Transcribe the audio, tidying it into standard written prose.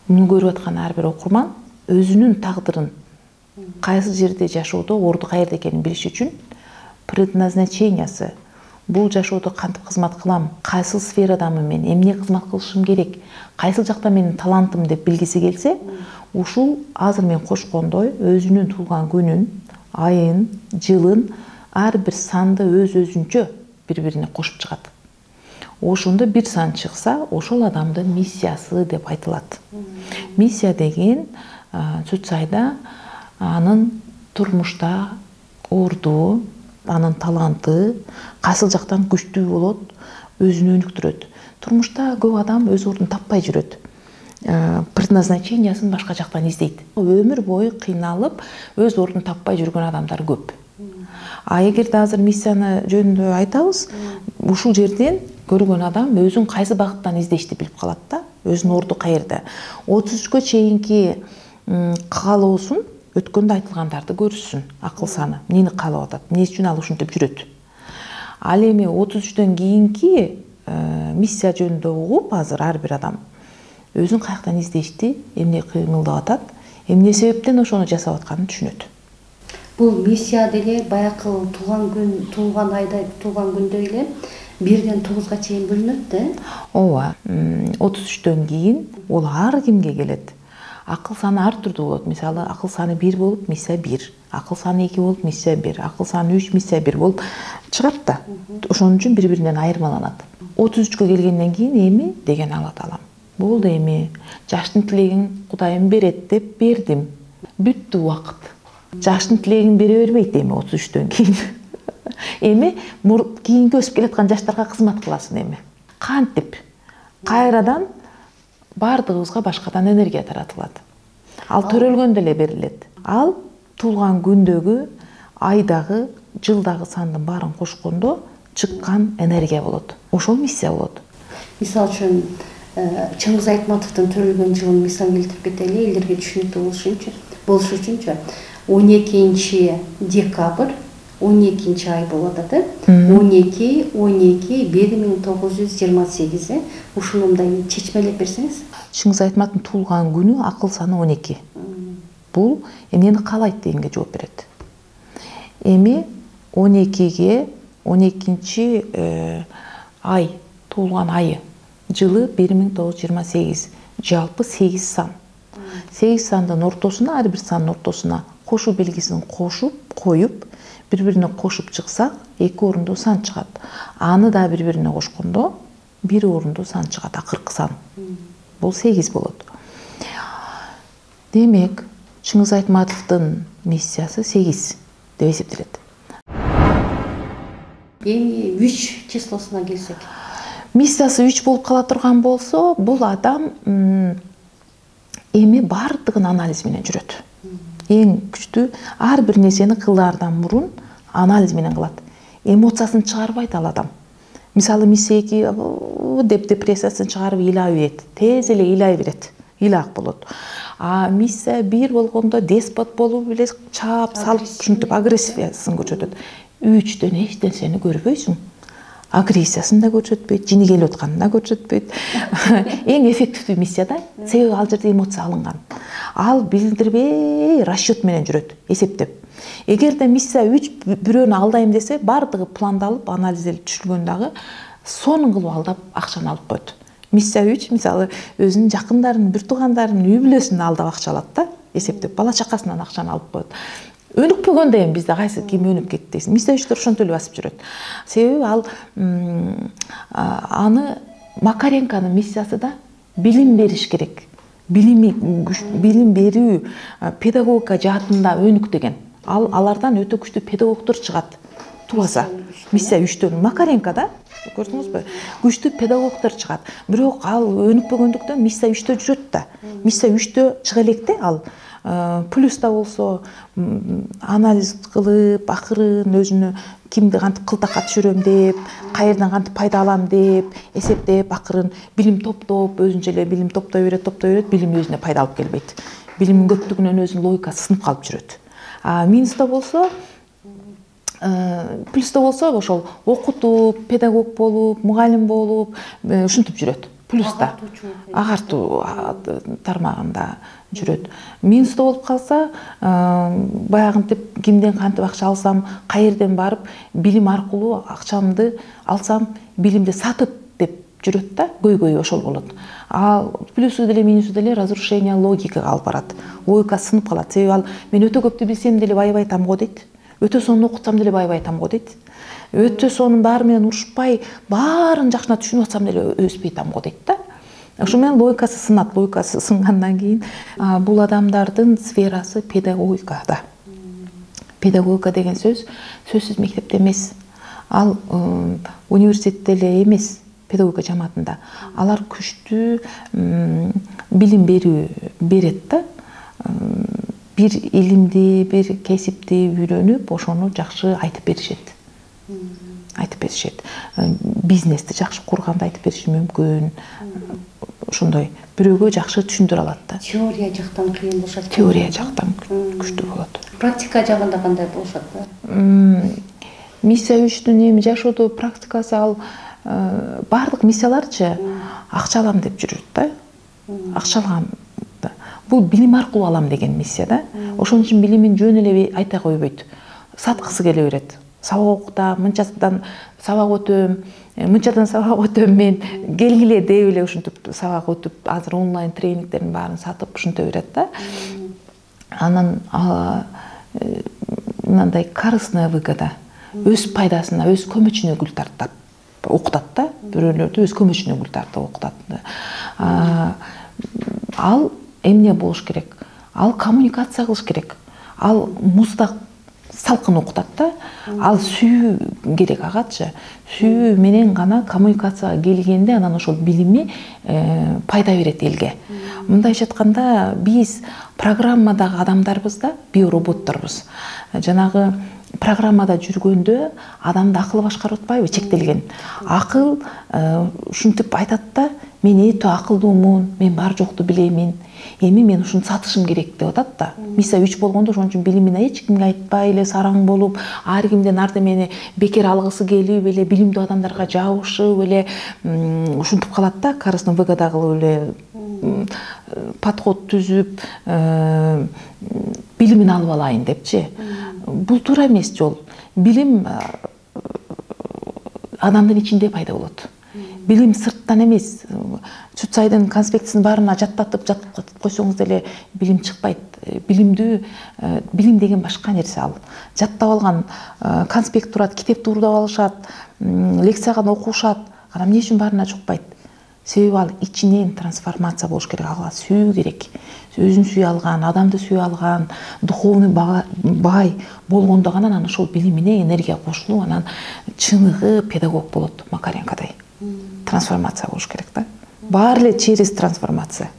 Муну көрүп аткан ар бир окурман өзүнүн тагдырын кайсы жерде жашоодо орду каерде экенин билиш үчүн предназначениясы, бул жашоодо кантип кызмат кылам, кайсыл сферадамын мен, эмне кызмат кылышым керек, кайсыл жакта менин талантым деп билгиси келсе, ушул азыр мен кошкондой өзүнүн туулган күнүн, айын, жылын ар бир санды өзүнчө бири-бирине кошуп чыгат. Ошондо бир сан чыкса, ошол адамдын миссиясы деп айтылат. Миссия деген сөз айда анын турмушта орду, анын таланты кайсыл жактан күчтүү болот, өзүнү өнүктүрөт. Турмушта көп адам өз ордун таппай жүрөт. Предназначениясын башка жактан издейт. Өмүр бою кыйналып, өз ордун таппай жүргөн адамдар көп. А эгерде азыр миссияны жөнүндө айтабыз, ушул жерден көргөн адам өзүн кайсы багыттан издешти билип калат да, өзүнүн орду каерде. 33-кө чейинки каалоосун өткөндө айтылгандарды көрүшсүн, акыл саны, эмнени каалап атат, эмне үчүн ал ушинтип жүрөт. Ал эми 33-төн кийинки миссия жөнүндө угуп, азыр ар бир адам өзүн каяктан издешти, эмне кыймылдап атат, эмне себептен ошону жасап атканын түшүнөт. Бул миссия деле баягы туулган айда, туулган күндө эле 1-ден 9-га чейин бөлүнөт да? Ооба, 33-төн кийин ол ар кимге келет. Акыл саны ар түрдүү болот. Мисалы, акыл саны 1 болуп, миссия 1. Акыл саны 2 болуп, миссия 1. Акыл саны 3, миссия 1 болуп чыгат да. Ошон үчүн бири-биринен айырмаланат. 33-кө келгенден кийин эми деген алат алам. Болду эми, жаштын тилегин Кудайым берет деп бердим. Бүттү убакыт. Жаштын тилегин бере бербейт эми 33-төн кийин. Эми кийинки өсүп келаткан жаштарга кызмат кыласың эми. Кантип? Кайрадан бардыгыбызга башкадан энергия таратылат. Ал төрөлгөндө эле берилет. Ал туулган күндөгү, айдагы, жылдагы сандын баарын кошкондо чыккан энергия болот. Ошол миссия болот. Мисалы үчүн Чыңгыз Айтматовдун төрөлгөн жылын мисал келтирип кетели, элдерге түшүнүктүү болуш үчүнчү. 12 декабрь 12 ай болот да. 12-12-1928. Ушунундай чечмелеп берсеңиз. Чыңгыз Айтматовдун туулган күнү акыл саны 12. Бул эмнени каалайт дегенге жооп берет. Эми 12-ге 12-чи ай, туулган айы, жылы 1928. Жалпы 8 сан. 8 сандын ортосуна, ар бир сандын ортосуна кошу белгисин коюп, бири-бирине кошуп чыксак, 2 орундуу сан чыгат. Аны да бири-бирине кошкондо 1 орундуу сан чыгат, акыркы сан. Бул 8 болот. Демек, Чыңгыз Айтматовдун миссиясы 8 деп эсептелет. Эми 3 числосуна келсек. Миссиясы 3 болуп кала турган болсо, бул адам эми бардыгын анализ менен жүрөт. Эң күчтүү ар бир нерсени кылаардан мурун анализ менен кылат. Эмоциясын чыгарбайт ал адам. Мисалы миссия 2 деп депрессиясын чыгарып ыйлай берет. Тез эле ыйлай берет. Ыйлак болот. А миссия 1 болгондо деспот болуп эле чаап салып ушинтип агрессиясын көрсөтөт. 3төн эч нерсени көрбөйсүң. Агрессиясын да көрсөтпөйт, жини келип атканын да көрсөтпөйт. Эң эффективдүү миссия да, себеби ал жерде эмоция алынган. Ал билдирбей расчет менен жүрөт, эсептеп. Эгерде миссия 3 бирөөнү алдайм десе, бардыгы пландалып, анализделип түшүлгөн дагы сонун кылып алдап акчаны алып коет. Миссия 3 мисалы өзүнүн жакындарын, бир туугандарын, үй бүлөсүн алдап акча алат да, эсептеп, бала чакасынан акчаны алып коет. Өнүкпөгөндө эми бизде кайсы ким өнүп кетти дейсиң. Миссия 3 ошентип эле басып жүрөт. Себеби ал аны Макаренконун миссиясы да билим бериш керек. Билим берүү педагогика жаатында өнүк деген. Алардан өтө күчтүү педагогдор чыгат. Тубаса миссия 3төн Макаренко да, көрдүңүзбү? Күчтүү педагогдор чыгат. Бирок ал өнүкпөгөндүктөн миссия 3тө жүрөт да. Миссия 3тө чыга электе ал плюс да болсо анализ кылып, акырын өзүнө кимди кантип кылтакка түшүрөм деп, каерден кантип пайда алам деп, эсептеп, акырын билим топтоп, өзүнчө эле билим топтой берет, билим өзүнө пайда алып келбейт. Билимин көптүгүнөн өзүнүн логикасы сынып калып жүрөт. Минуста болсо, плюста болсо ошол окутуп, педагог болуп, мугалим болуп, ушинтип жүрөт. плюста агартуу тармагында жүрөт. Минусда болуп калса, баягынтип кимден кантип акча алсам, каерден барып билим аркылуу акчамды алсам, билимди сатып деп жүрөт да, көйгөйү ошол болот. Ал плюсу деле минусу деле разрушение логикага алып барат. Логика сынып калат. Себеби ал мен өтө көптү билсем деле байбай айтам го дейт. Өтө сонун окутсам деле байбай айтам го дейт. Өтө сонун баары менен урушпай, баарын жакшына түшүнүп атсам деле өспөй айтам го дейт да. Ошо менен логикасы сынат. Логикасы сынгандан кийин бул адамдардын сферасы педагогикада. Педагогика деген сөзсүз мектепте эмес. Ал университетте эле эмес, педагогика жамаатында. Алар күчтүү билим берет да. Бир илимди, бир кесипти үйрөнүп, ошону жакшы айтып беришет. Бизнести жакшы курганды айтып бериши мүмкүн. Ошондой бирөөгө жакшы түшүндүрө алат да. Теория жактан кыйын болушат. Теория жактан күчтүү болот. Практика жагында кандай болушат? Миссия 3-түн эми жашоодо практикасы ал бардык миссияларчы акча алам деп жүрөт да. Акча алам. Бул билим аркылуу алам деген миссия да. Ошон үчүн билимин жөн эле айта койбойт. Саткысы келе берет. Сабак окутам, мынчадан сабак өтөм, мынчадан сабак өтөм, мен келгиле деп эле ушинтип сабак өтүп, азыр онлайн тренингтердин баарын сатып ушинте берет да. Анан мындай корыстная выгода, өз пайдасына, өз көмөчүнө гүл тартат, окутат да. Бирөөлөрдү өз көмөчүнө гүл тартып окутат. Ал эмне болуш керек? Ал коммуникация кылыш керек. Ал муздак салкын окутат да. Ал сүйүү керек агачы. Сүйүү менен гана коммуникацияга келгенде анан ошол билими пайда берет элге. Мындайча айтканда, биз программадагы адамдарбыз да, биороботторбуз. Жанагы программада жүргөндө адамды акыл башкарып атпайбы, чектелген. Акыл ушинтип айтат да, мен өтө акылдуумун, мен бар жокту билемин. Эми мен ушуну сатышым керек деп атат да. Миссия 3 болгондо ошон үчүн билимин эч кимге айтпай эле сараң болуп, ар кимден ардемени бекер алгысы келип эле билимдүү адамдарга жабышып эле ушинтип калат да, корыстный выгода кылып эле подход түзүп, билимин алып алайын депчи. Бул туура эмес жол. Билим адамдын ичинде пайда болот. Билим сырттан эмес. Чутсайдын конспектисин баарына жаттатып койсоңуз деле билим чыкпайт. Билим деген башка нерсе ал. Жаттап алган конспект турат, китепти урдап алышат, лекциядан окушат. Анан эмне үчүн баарына жукпайт? Себеби ал ичинен трансформация болуш керек, ага сүйүү керек. Өзүн сүйө алган, адамды сүйө алган, духовный бай болгондо гана анан ошол билимине энергия кошулуп, анан чыныгы педагог болот, Макаренкодай. Трансформация болуш керек да. Баары эле через трансформация.